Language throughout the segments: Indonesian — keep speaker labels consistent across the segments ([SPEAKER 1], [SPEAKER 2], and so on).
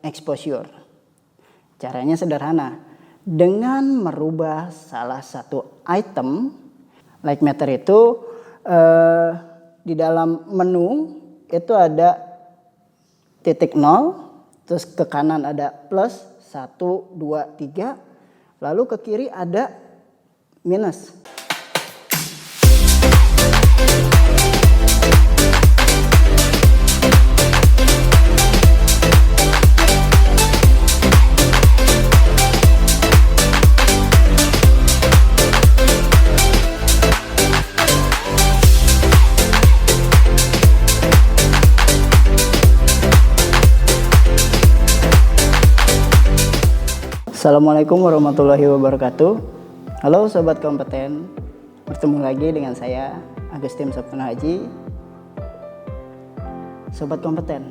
[SPEAKER 1] exposure. Caranya sederhana, dengan merubah salah satu item, light meter itu di dalam menu itu ada titik 0, terus ke kanan ada plus 1, 2, 3, lalu ke kiri ada minus. Assalamualaikum warahmatullahi wabarakatuh. Halo sobat kompeten, bertemu lagi dengan saya Agustin Sabtono Haji. Sobat kompeten,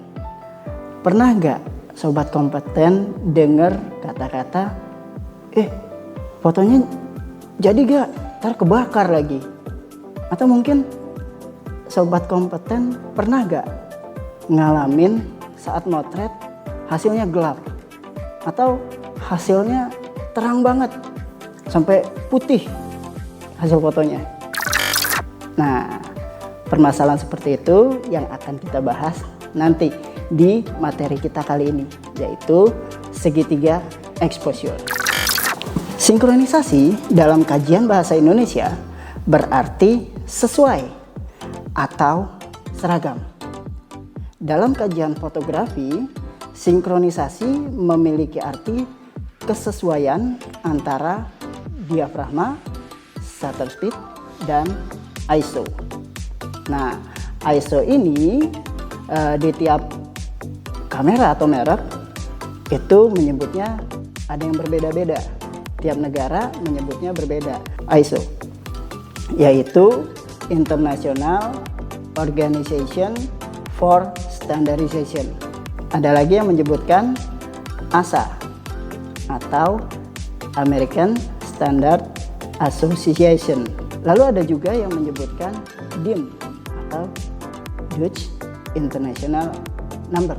[SPEAKER 1] pernah gak sobat kompeten dengar kata-kata fotonya jadi gak? Ntar kebakar lagi. Atau mungkin sobat kompeten pernah gak ngalamin saat motret hasilnya gelap atau hasilnya terang banget sampai putih hasil fotonya. Nah, permasalahan seperti itu yang akan kita bahas nanti di materi kita kali ini, yaitu segitiga exposure. Sinkronisasi dalam kajian bahasa Indonesia berarti sesuai atau seragam. Dalam kajian fotografi, sinkronisasi memiliki arti kesesuaian antara diafragma, shutter speed, dan ISO. Nah, ISO ini di tiap kamera atau merek itu menyebutnya ada yang berbeda-beda. Tiap negara menyebutnya berbeda. ISO yaitu International Organization for Standardization. Ada lagi yang menyebutkan ASA atau American Standard Association. Lalu ada juga yang menyebutkan DIN atau Dutch International Number.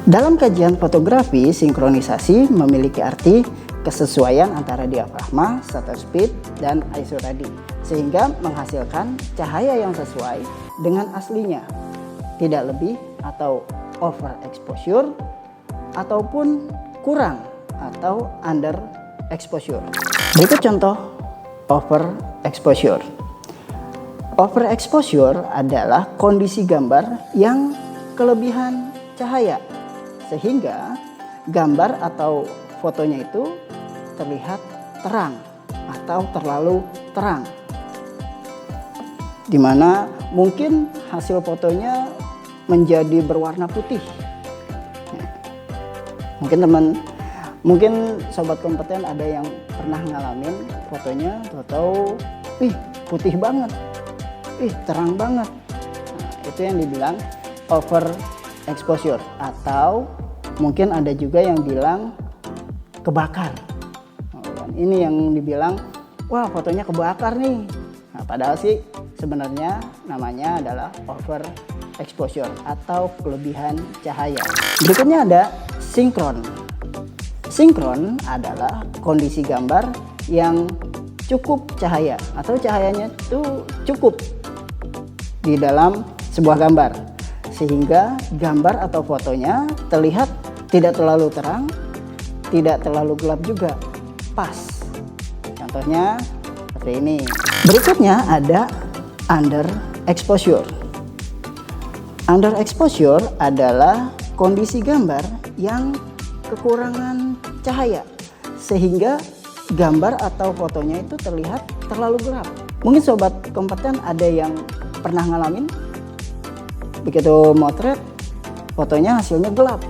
[SPEAKER 1] Dalam kajian fotografi, sinkronisasi memiliki arti kesesuaian antara diafragma, shutter speed, dan ISO tadi, sehingga menghasilkan cahaya yang sesuai dengan aslinya, tidak lebih atau over exposure ataupun kurang atau under exposure. Berikut contoh over exposure. Over exposure adalah kondisi gambar yang kelebihan cahaya sehingga gambar atau fotonya itu terlihat terang atau terlalu terang, dimana mungkin hasil fotonya menjadi berwarna putih. Mungkin sobat kompeten ada yang pernah ngalamin fotonya tahu-tahu putih banget, terang banget. Nah, itu yang dibilang over exposure, atau mungkin ada juga yang bilang kebakar. Ini yang dibilang wah fotonya kebakar nih. Nah, padahal sih sebenarnya namanya adalah over exposure atau kelebihan cahaya. Berikutnya ada sinkron. Sinkron adalah kondisi gambar yang cukup cahaya atau cahayanya itu cukup di dalam sebuah gambar sehingga gambar atau fotonya terlihat tidak terlalu terang, tidak terlalu gelap juga, pas. Contohnya seperti ini. Berikutnya ada under exposure. Under exposure adalah kondisi gambar yang kekurangan cahaya sehingga gambar atau fotonya itu terlihat terlalu gelap. Mungkin sobat kompeten ada yang pernah ngalamin begitu motret fotonya hasilnya gelap.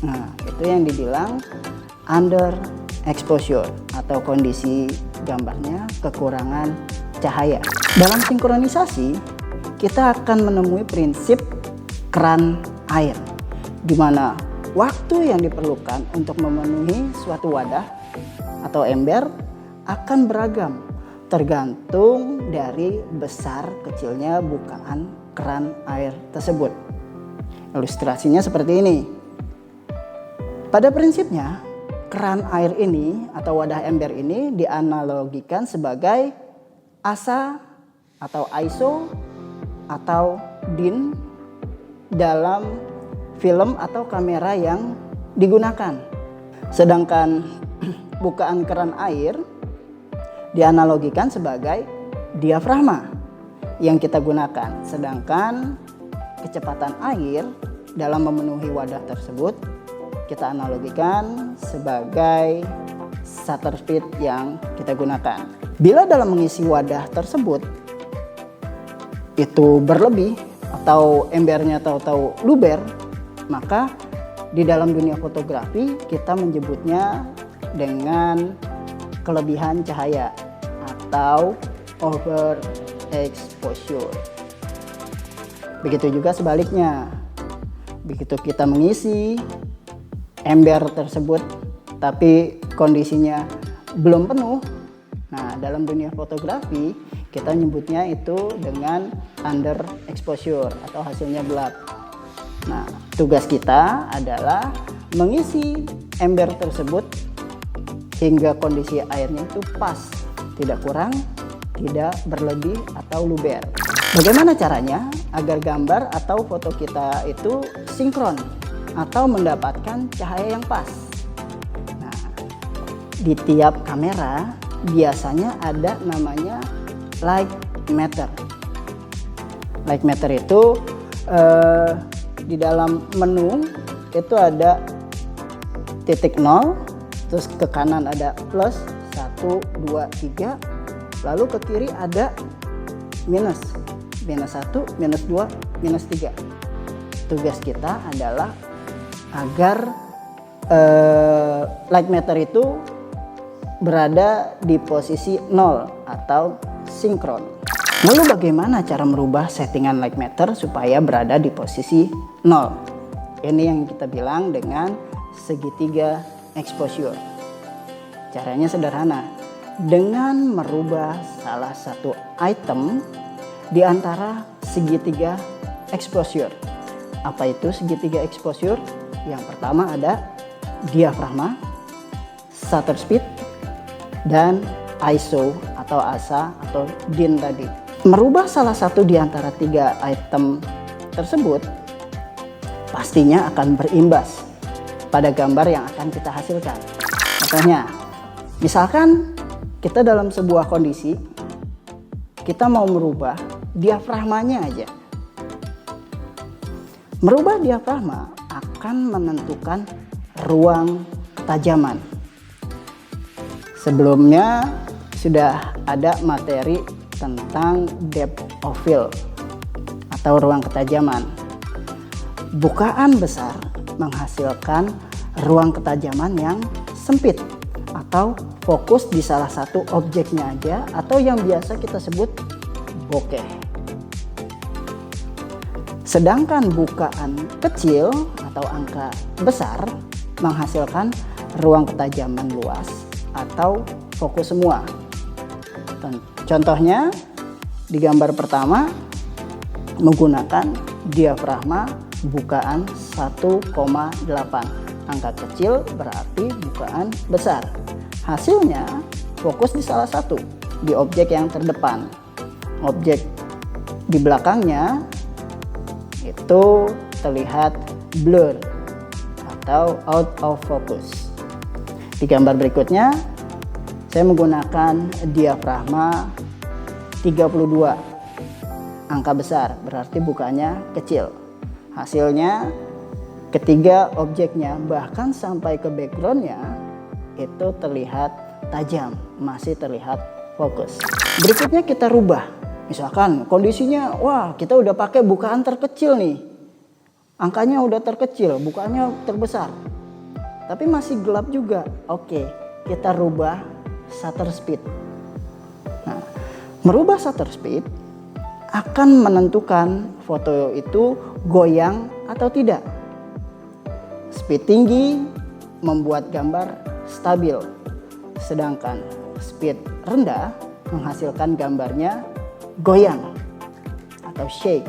[SPEAKER 1] Nah, itu yang dibilang under exposure atau kondisi gambarnya kekurangan cahaya. Dalam sinkronisasi kita akan menemui prinsip keran air, di mana waktu yang diperlukan untuk memenuhi suatu wadah atau ember akan beragam tergantung dari besar kecilnya bukaan keran air tersebut. Ilustrasinya seperti ini. Pada prinsipnya, keran air ini atau wadah ember ini dianalogikan sebagai ASA atau ISO atau DIN dalam film atau kamera yang digunakan. Sedangkan bukaan keran air dianalogikan sebagai diafragma yang kita gunakan. Sedangkan kecepatan air dalam memenuhi wadah tersebut kita analogikan sebagai shutter speed yang kita gunakan. Bila dalam mengisi wadah tersebut itu berlebih atau embernya tahu-tahu luber, maka di dalam dunia fotografi kita menyebutnya dengan kelebihan cahaya atau overexposure. Begitu juga sebaliknya. Begitu kita mengisi ember tersebut tapi kondisinya belum penuh, nah dalam dunia fotografi kita nyebutnya itu dengan underexposure atau hasilnya gelap. Nah, tugas kita adalah mengisi ember tersebut hingga kondisi airnya itu pas, tidak kurang, tidak berlebih atau luber. Bagaimana caranya agar gambar atau foto kita itu sinkron atau mendapatkan cahaya yang pas? Nah, di tiap kamera biasanya ada namanya light meter. Light meter itu di dalam menu itu ada titik 0, terus ke kanan ada plus 1, 2, 3, lalu ke kiri ada minus 1, minus 2, minus 3. Tugas kita adalah agar light meter itu berada di posisi 0 atau sinkron. Lalu bagaimana cara merubah settingan light meter supaya berada di posisi 0? Ini yang kita bilang dengan segitiga exposure. Caranya sederhana, dengan merubah salah satu item di antara segitiga exposure. Apa itu segitiga exposure? Yang pertama ada diafragma, shutter speed, dan ISO atau ASA atau DIN tadi. Merubah salah satu di antara 3 item tersebut pastinya akan berimbas pada gambar yang akan kita hasilkan. Contohnya, misalkan kita dalam sebuah kondisi kita mau merubah diafragmanya aja. Merubah diafragma akan menentukan ruang ketajaman. Sebelumnya sudah ada materi tentang depth of field atau ruang ketajaman. Bukaan besar menghasilkan ruang ketajaman yang sempit atau fokus di salah satu objeknya aja atau yang biasa kita sebut bokeh. Sedangkan bukaan kecil atau angka besar menghasilkan ruang ketajaman luas atau fokus semua. Contohnya di gambar pertama menggunakan diafragma bukaan 1,8. Angka kecil berarti bukaan besar. Hasilnya fokus di salah satu, di objek yang terdepan. Objek di belakangnya itu terlihat blur atau out of focus. Di gambar berikutnya saya menggunakan diafragma 32, angka besar berarti bukannya kecil. Hasilnya ketiga objeknya bahkan sampai ke backgroundnya itu terlihat tajam, masih terlihat fokus. Berikutnya kita rubah. Misalkan kondisinya, wah kita udah pakai bukaan terkecil nih. Angkanya udah terkecil, bukaannya terbesar. Tapi masih gelap juga. Oke, kita rubah shutter speed. Nah, merubah shutter speed akan menentukan foto itu goyang atau tidak. Speed tinggi membuat gambar stabil. Sedangkan speed rendah menghasilkan gambarnya goyang atau shake.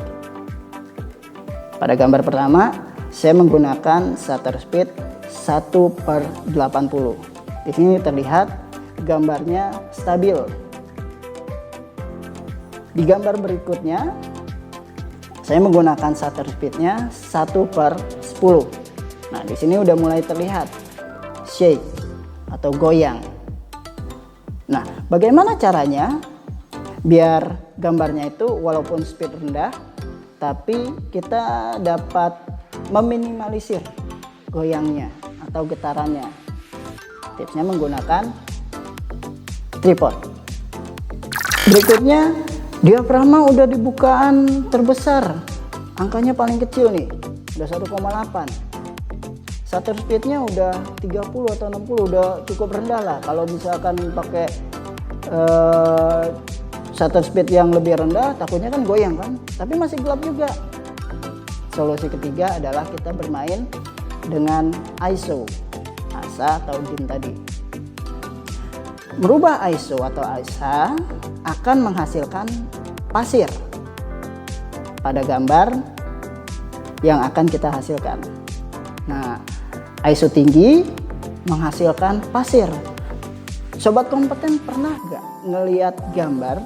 [SPEAKER 1] Pada gambar pertama saya menggunakan shutter speed 1/80. Di sini terlihat gambarnya stabil. Di gambar berikutnya saya menggunakan shutter speednya 1/10. Nah, di sini udah mulai terlihat shake atau goyang. Nah, bagaimana caranya biar gambarnya itu walaupun speed rendah tapi kita dapat meminimalisir goyangnya atau getarannya? Tipsnya menggunakan tripod. Berikutnya, diafragma udah dibukaan terbesar, angkanya paling kecil nih, udah 1,8. Shutter speednya udah 30 atau 60, udah cukup rendah lah. Kalau misalkan pakai shutter speed yang lebih rendah, takutnya kan goyang kan, tapi masih gelap juga. Solusi ketiga adalah kita bermain dengan ISO, ASA atau DIM tadi. Merubah ISO atau ASA akan menghasilkan pasir pada gambar yang akan kita hasilkan. Nah, ISO tinggi menghasilkan pasir. Sobat kompeten pernah gak ngelihat gambar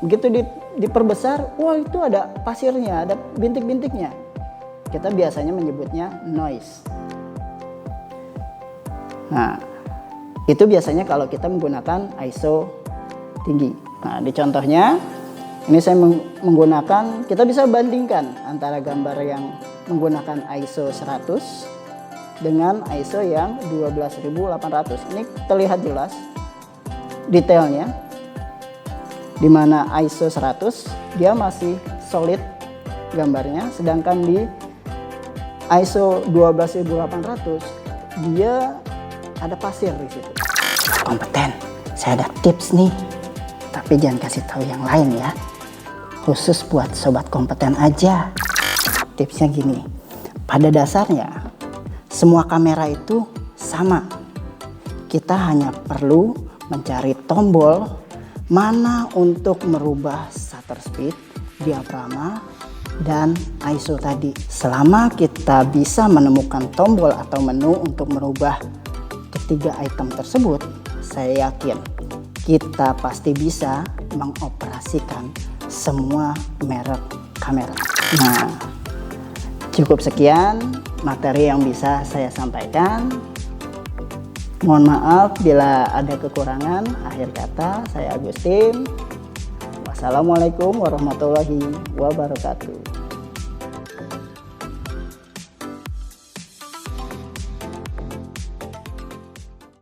[SPEAKER 1] begitu diperbesar, wah itu ada pasirnya, ada bintik-bintiknya. Kita biasanya menyebutnya noise. Nah, itu biasanya kalau kita menggunakan ISO tinggi. Nah, di contohnya ini saya menggunakan, kita bisa bandingkan antara gambar yang menggunakan ISO 100 dengan ISO yang 12800. Ini terlihat jelas detailnya, di mana ISO 100 dia masih solid gambarnya, sedangkan di ISO 12800 dia ada pasir di situ. Kompeten, saya ada tips nih, tapi jangan kasih tahu yang lain ya, khusus buat sobat kompeten aja. Tipsnya gini, pada dasarnya semua kamera itu sama. Kita hanya perlu mencari tombol mana untuk merubah shutter speed, diafragma, dan ISO tadi. Selama kita bisa menemukan tombol atau menu untuk merubah ketiga item tersebut, saya yakin kita pasti bisa mengoperasikan semua merek kamera. Nah, cukup sekian materi yang bisa saya sampaikan. Mohon maaf bila ada kekurangan. Akhir kata, saya Agustin. Wassalamualaikum warahmatullahi wabarakatuh.